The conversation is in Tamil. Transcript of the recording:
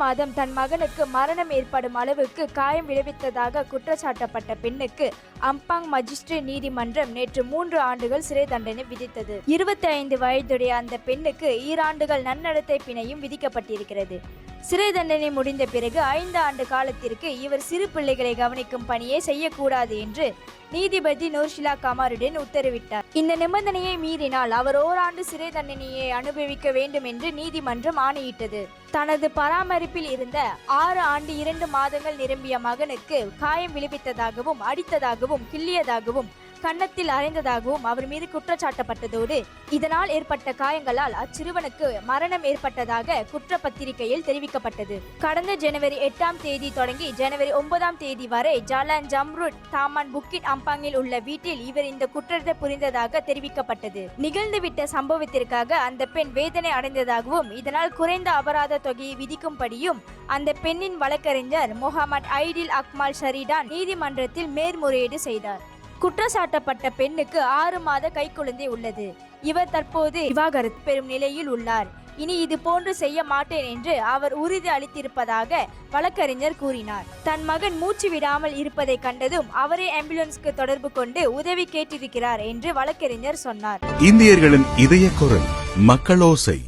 மாதம் தன் மகனுக்கு மரணம் ஏற்படும் அளவுக்கு காயம் விளைவித்ததாக குற்றச்சாட்டப்பட்ட பெண்ணுக்கு அம்பாங் மஜிஸ்ட்ரேட் நீதிமன்றம் நேற்று 3 ஆண்டுகள் சிறை தண்டனை விதித்தது. 25 வயதுடைய அந்த பெண்ணுக்கு 2 ஆண்டுகள் நன்னடத்தை பிணையும் விதிக்கப்பட்டிருக்கிறது. சிறை தண்டனை முடிந்த பிறகு 5 ஆண்டு காலத்திற்கு இவர் சிறு பிள்ளைகளை கவனிக்கும் பணியை செய்யக்கூடாது என்று நீதிபதி நூர்ஷிலா கமாருடன் உத்தரவிட்டார். இந்த நிபந்தனையை மீறினால் அவர் ஓராண்டு சிறை தண்டனையை அனுபவிக்க வேண்டும் என்று நீதிமன்றம் ஆணையிட்டது. தனது பராமரிப்பில் இருந்த 6 ஆண்டு 2 மாதங்கள் நிரம்பிய மகனுக்கு காயம் விளைவித்ததாகவும் அடித்ததாகவும் கிள்ளியதாகவும் கன்னத்தில் அறைந்ததாகவும் அவர் மீது குற்றச்சாட்டப்பட்டதோடு இதனால் ஏற்பட்ட காயங்களால் அச்சிறுவனுக்கு மரணம் ஏற்பட்டதாக குற்றப்பத்திரிகையில் தெரிவிக்கப்பட்டது. கடந்த ஜனவரி 8ஆம் தேதி தொடங்கி ஜனவரி 9ஆம் தேதி வரை ஜாலான் ஜம்ருட் தாமான் புக்கிட் அம்பாங்கில் உள்ள வீட்டில் இவர் இந்த குற்றத்தை புரிந்ததாக தெரிவிக்கப்பட்டது. நிகழ்ந்துவிட்ட சம்பவத்திற்காக அந்த பெண் வேதனை அடைந்ததாகவும் இதனால் குறைந்த அபராத தொகையை விதிக்கும்படியும் அந்த பெண்ணின் வழக்கறிஞர் முகமது ஐடில் அக்மால் ஷரீடான் நீதிமன்றத்தில் மேல்முறையீடு செய்தார். குற்றச்சாட்டப்பட்ட பெண்ணுக்கு 6 மாத கைக்குழந்தை உள்ளது. இவர் தற்போது விவாகரத்து பெறும் நிலையில் உள்ளார். இனி இது போன்று செய்ய மாட்டேன் என்று அவர் உறுதி அளித்திருப்பதாக வழக்கறிஞர் கூறினார். தன் மகன் மூச்சு விடாமல் இருப்பதை கண்டதும் அவரே ஆம்புலன்ஸ்க்கு தொடர்பு கொண்டு உதவி கேட்டிருக்கிறார் என்று வழக்கறிஞர் சொன்னார். இந்தியர்களின் இதய குரல் மக்களோசை.